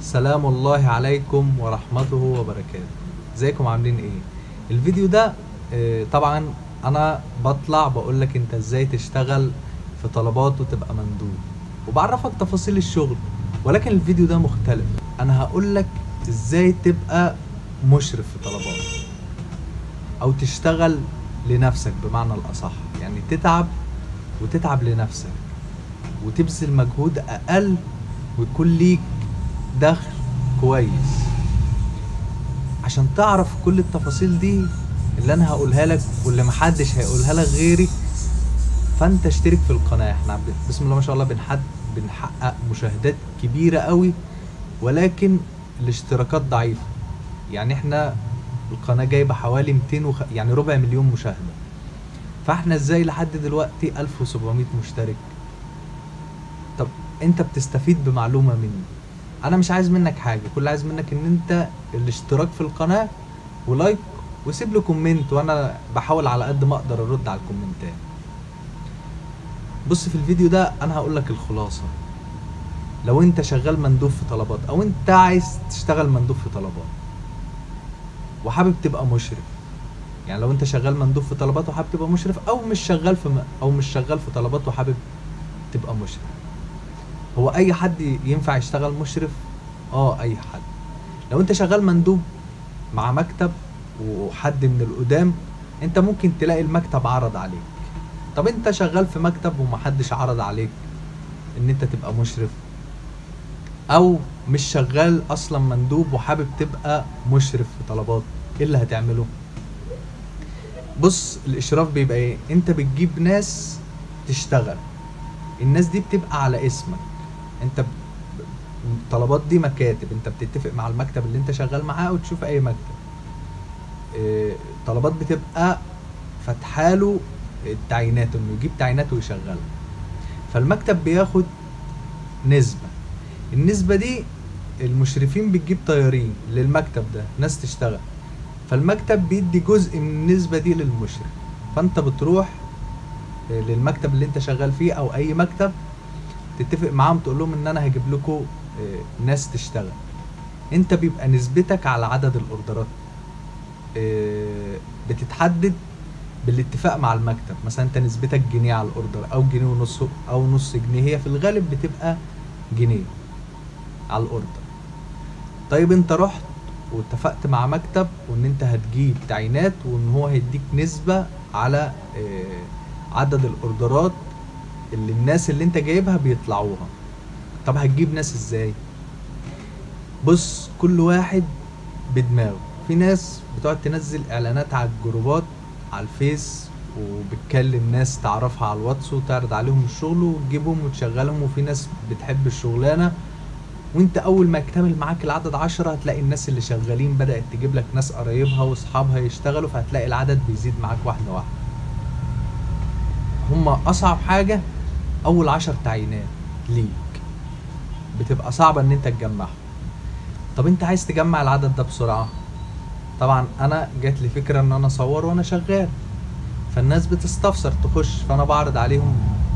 سلام الله عليكم ورحمته وبركاته. ازيكم عاملين ايه؟ الفيديو ده طبعا انا بطلع بقولك انت ازاي تشتغل في طلبات وتبقى مندوب وبعرفك تفاصيل الشغل، ولكن الفيديو ده مختلف. انا هقولك ازاي تبقى مشرف في طلبات او تشتغل لنفسك بمعنى الاصح، يعني تتعب لنفسك وتبذل مجهود اقل ويكون ليك دخل كويس. عشان تعرف كل التفاصيل دي اللي انا هقولها لك واللي محدش هيقولها لك غيري، فانت اشترك في القناة. احنا بسم الله ما شاء الله بنحقق مشاهدات كبيرة قوي، ولكن الاشتراكات ضعيفة. يعني احنا القناة جايبة حوالي 200 يعني ربع مليون مشاهدة، فاحنا ازاي لحد دلوقتي 1700 مشترك؟ طب انت بتستفيد بمعلومة مني، انا مش عايز منك حاجه، كل اللي عايز منك ان انت الاشتراك في القناه ولايك وسيب لي كومنت، وانا بحاول على قد ما اقدر ارد على الكومنتات. بص، في الفيديو ده انا هقول لك الخلاصه. لو انت شغال مندوب في طلبات او انت عايز تشتغل مندوب في طلبات وحابب تبقى مشرف، يعني لو انت شغال مندوب في طلبات وحابب تبقى مشرف، او مش شغال في طلبات وحابب تبقى مشرف، هو اي حد ينفع يشتغل مشرف؟ اي حد. لو انت شغال مندوب مع مكتب وحد من القدام، انت ممكن تلاقي المكتب عرض عليك. طب انت شغال في مكتب ومحدش عرض عليك ان انت تبقى مشرف، او مش شغال اصلا مندوب وحابب تبقى مشرف في طلبات، ايه اللي هتعمله؟ بص، الاشراف بيبقى ايه؟ انت بتجيب ناس تشتغل، الناس دي بتبقى على اسمك انت. طلبات دي مكاتب، انت بتتفق مع المكتب اللي انت شغال معاه وتشوف اي مكتب. طلبات بتبقى فاتحاله التعيينات، انه يجيب تعيينات ويشغلها، فالمكتب بياخد نسبة. النسبة دي المشرفين بتجيب طيارين للمكتب ده، ناس تشتغل، فالمكتب بيدي جزء من النسبة دي للمشرف. فانت بتروح للمكتب اللي انت شغال فيه او اي مكتب، تتفق معاهم تقول لهم ان انا هجيب لكم ناس تشتغل. انت بيبقى نسبتك على عدد الاوردرات بتتحدد بالاتفاق مع المكتب. مثلا انت نسبتك جنيه على الاوردر، او جنيه ونص، او نص جنيه، هي في الغالب بتبقى جنيه على الاوردر. طيب انت رحت واتفقت مع مكتب وان انت هتجيب تعيينات وان هو هيديك نسبة على عدد الاوردرات اللي الناس اللي انت جايبها بيطلعوها. طب هتجيب ناس ازاي؟ بص، كل واحد بدماغه. في ناس بتقعد تنزل اعلانات على الجروبات على الفيس وبتكلم ناس تعرفها على الواتس وتعرض عليهم الشغل وتجيبهم وتشغلهم، وفي ناس بتحب الشغلانة، وانت اول ما يكتمل معاك العدد 10 هتلاقي الناس اللي شغالين بدأت تجيب لك ناس قرايبها واصحابها يشتغلوا، فهتلاقي العدد بيزيد معاك واحدة واحدة. هما اصعب حاجة اول 10 تعيينات ليك، بتبقى صعبة ان انت تجمعهم. طب انت عايز تجمع العدد ده بسرعة، طبعا انا جات لي فكرة ان انا اصور وانا شغال، فالناس بتستفسر تخش، فانا بعرض عليهم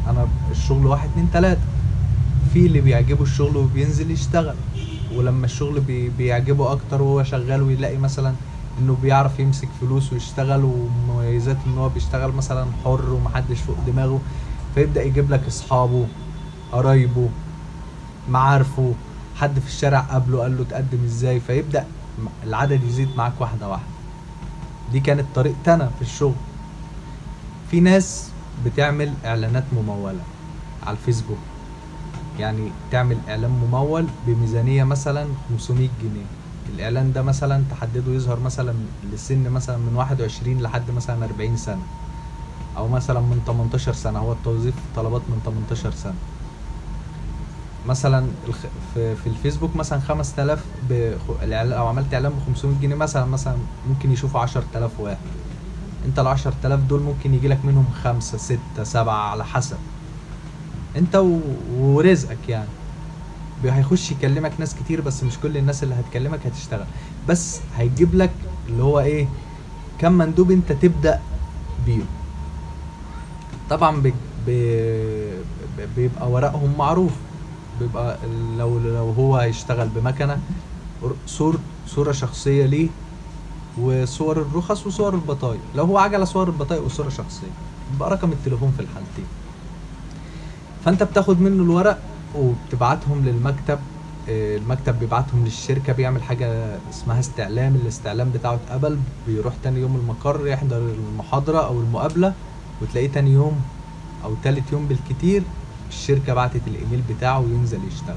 انا الشغل 1 2 3. في اللي بيعجبه الشغل وبينزل يشتغل، ولما الشغل بيعجبه اكتر وهو شغال ويلاقي مثلا انه بيعرف يمسك فلوس ويشتغل، ومميزات ان هو بيشتغل مثلا حر ومحدش فوق دماغه، فيبدأ يجيب لك اصحابه، قرايبه، معارفه، حد في الشارع قابله قال له تقدم ازاي، فيبدأ العدد يزيد معاك واحدة واحدة. دي كانت طريقتي انا في الشغل. في ناس بتعمل اعلانات ممولة على الفيسبوك، يعني تعمل اعلان ممول بميزانية مثلا 500 جنيه. الاعلان ده مثلا تحدده يظهر مثلا لسن مثلا من 21 لحد مثلا 40 سنة، او مثلا من 18 سنة، هو التوظيف طلبات من 18 سنة. مثلا في الفيسبوك مثلا 5000 لو عملت اعلان ب 500 جنيه مثلا ممكن يشوفوا 10000 واحد. انت ال 10000 دول ممكن يجي لك منهم 5 6 7 على حسب انت ورزقك. يعني هيخش يكلمك ناس كتير، بس مش كل الناس اللي هتكلمك هتشتغل، بس هيجيب لك اللي هو ايه، كم مندوب انت تبدأ بيه. طبعا بيبقى ورقهم معروف، بيبقى لو هو هيشتغل بمكنه، صوره شخصيه ليه، وصور الرخص وصور البطايق. لو هو عجله صور البطايق وصوره شخصيه، بيبقى رقم التليفون في الحالتين. فانت بتاخد منه الورق وبتبعتهم للمكتب. المكتب بيبعتهم للشركه، بيعمل حاجه اسمها استعلام. الاستعلام بتاعه اتقبل، بيروح تاني يوم المقر يحضر المحاضره او المقابله، وتلاقيه تاني يوم او تالت يوم بالكتير الشركه بعتت الايميل بتاعه وينزل يشتغل.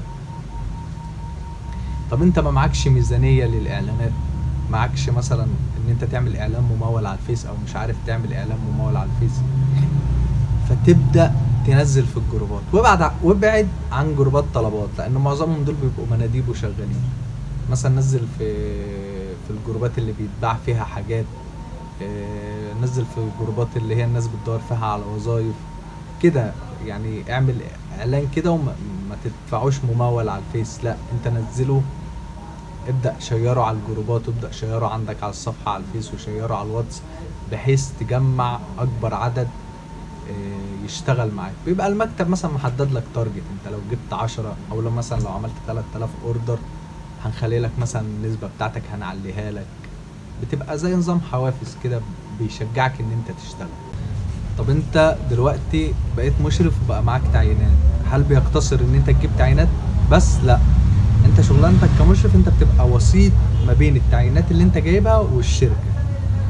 طب انت ما معكش ميزانيه للاعلانات، معكش مثلا ان انت تعمل اعلان ممول على الفيس، او مش عارف تعمل اعلان ممول على الفيس، فتبدا تنزل في الجروبات. وابعد عن جروبات طلبات، لان معظمهم دول بيبقوا مناديب وشغالين. مثلا نزل في الجروبات اللي بيتباع فيها حاجات، نزل في الجروبات اللي هي الناس بتدور فيها على وظايف كده. يعني اعمل اعلان كده وما تدفعوش ممول على الفيس، لا انت نزله، ابدأ شيره على الجروبات، وابدأ شيره عندك على الصفحة على الفيس، وشيره على الواتس، بحيث تجمع اكبر عدد يشتغل معاك. بيبقى المكتب مثلا محدد لك تارجت، انت لو جبت 10 او لو مثلا لو عملت 3000 اوردر هنخلي لك مثلا النسبة بتاعتك هنعليها لك. بتبقى زي نظام حوافز كده بيشجعك ان انت تشتغل. طب انت دلوقتي بقيت مشرف وبقى معاك تعيينات، هل بيقتصر ان انت تجيب تعيينات بس؟ لا، انت شغلانتك كمشرف انت بتبقى وسيط ما بين التعيينات اللي انت جايبها والشركة.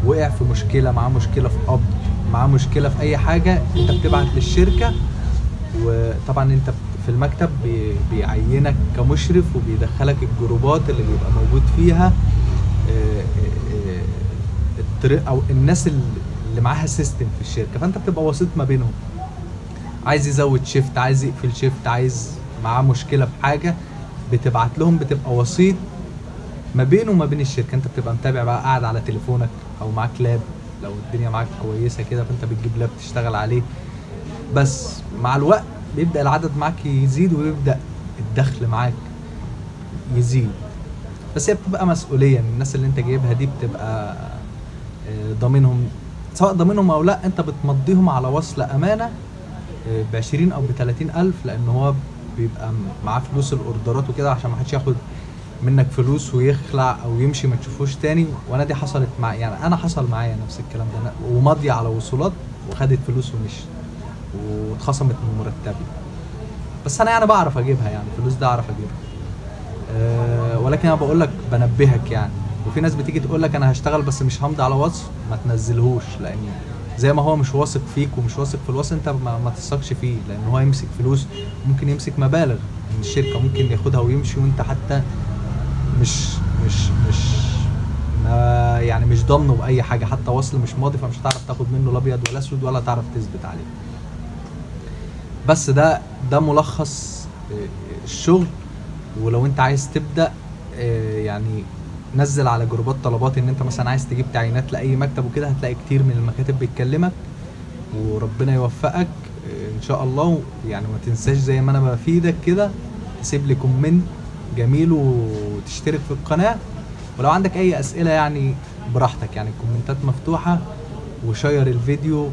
وقع في مشكلة، معاه مشكلة في قبض، معاه مشكلة في اي حاجة، انت بتبعت للشركة. وطبعا انت في المكتب بيعينك كمشرف وبيدخلك الجروبات اللي بيبقى موجود فيها الطريق او الناس اللي معاها سيستم في الشركة. فانت بتبقى وسيط ما بينهم، عايز يزود شيفت، عايز يقفل شيفت، عايز معاه مشكلة في حاجة، بتبعت لهم، بتبقى وسيط ما بينه وما بين الشركة. انت بتبقى متابع بقى، قاعد على تليفونك او معاك لاب، لو الدنيا معاك كويسة كده فانت بتجيب لاب تشتغل عليه. بس مع الوقت بيبدأ العدد معاك يزيد، ويبدأ الدخل معاك يزيد. بس هي بتبقى مسؤولية، الناس اللي انت جايبها دي بتبقى ضامنهم، سواء ضامنهم او لا، انت بتمضيهم على وصل امانة ب20 او ب30 الف، لان هو بيبقى معاه فلوس الاوردرات وكده، عشان ما حدش ياخد منك فلوس ويخلع او يمشي ما تشوفوش تاني. وانا دي حصلت معايا، يعني انا حصل معايا نفس الكلام ده، وماضي على وصولات وخدت فلوس ومشي واتخصمت من مرتبي. بس انا يعني بعرف اجيبها، يعني الفلوس دي اعرف اجيبها. ولكن انا بقول لك بنبهك يعني. وفي ناس بتيجي تقول لك انا هشتغل بس مش همضي على وصف، ما تنزلهوش، لان زي ما هو مش واثق فيك ومش واثق في الوصف، انت ما تثقش فيه، لان هو يمسك فلوس، ممكن يمسك مبالغ من الشركه، ممكن ياخدها ويمشي، وانت حتى مش مش يعني مش ضامنه باي حاجه، حتى وصل مش ماضي، فمش هتعرف تاخد منه الابيض ولا اسود، ولا تعرف تثبت عليه. بس ده ملخص الشغل. ولو انت عايز تبدا يعني نزل على جروبات طلبات ان انت مثلا عايز تجيب تعيينات لاي مكتب وكده، هتلاقي كتير من المكاتب بتكلمك، وربنا يوفقك ان شاء الله. يعني ما تنساش زي ما انا بفيدك كده، تسيب لي كومنت جميل وتشترك في القناة. ولو عندك اي اسئلة يعني براحتك، يعني الكومنتات مفتوحة، وشير الفيديو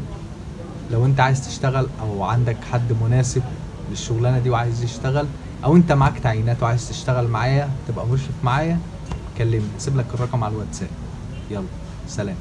لو انت عايز تشتغل، او عندك حد مناسب للشغلانة دي وعايز يشتغل، او انت معاك تعيينات وعايز تشتغل معايا تبقى مشرف معايا، كلمني، اسيب لك الرقم على الواتساب. يلا سلام.